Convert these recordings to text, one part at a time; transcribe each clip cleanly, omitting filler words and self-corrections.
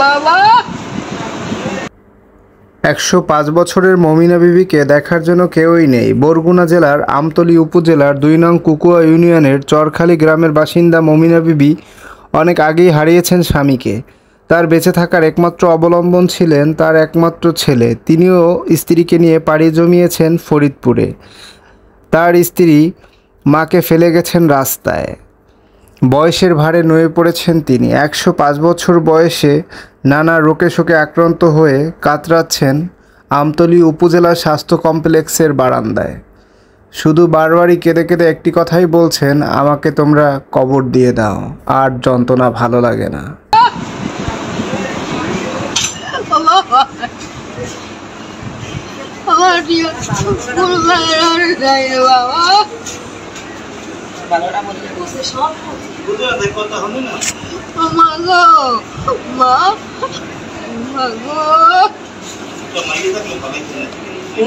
বাবা। 105 বছরের মমিনা বিবিকে দেখার জন্য কেউই নেই। বরগুনা জেলার আমতলী উপজেলার 2 নং কুকুয়া ইউনিয়নের চরখালী গ্রামের বাসিন্দা মমিনা বিবি অনেক আগেই হারিয়েছেন স্বামীকে। তার বেঁচে থাকার একমাত্র অবলম্বন ছিলেন তার একমাত্র ছেলে। তিনিও স্ত্রীকে নিয়ে পাড়ি জমিয়েছেন ফরিদপুরে। তার স্ত্রী মাকে ফেলে গেছেন রাস্তায়। বয়সের ভারে নুয়ে পড়েছেন তিনি। 105 বছর বয়সে নানা রোগে শোকে আক্রান্ত হয়ে কাতরাচ্ছেন আমতলী উপজেলা স্বাস্থ্য কমপ্লেক্সের বারান্দায়। শুধু বারবারই কেঁদে কেঁদে একটি কথাই বলছেন, আমাকে তোমরা কবর দিয়ে দাও, আর যন্ত্রণা ভালো লাগে না।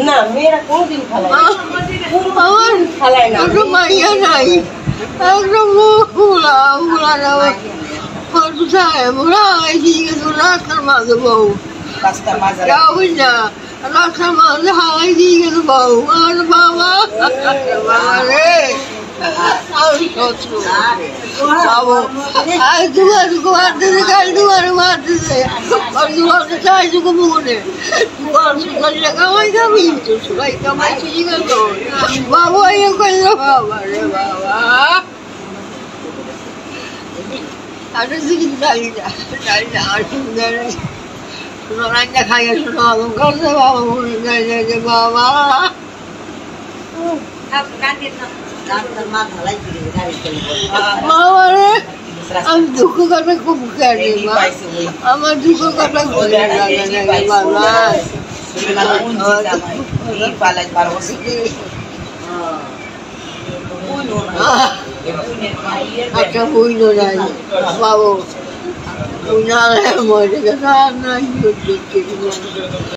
না মেয়েরা কোনদিন খালায় না, মাইয়া নাই, একদম রাস্তার মাঝে বউ, রাস্তার মাঝে রাস্তার মাঝে হাওয়াই দিয়ে গেল বউ। আর বাবা রে খাইয়া শোনো করছে বাবা মনে যায় যে বাবা আমি দুঃখ কথা খুব খাই, আমার দুঃখ কথা একটা হইল নাই বাবু, মরে গেছে আর নাই।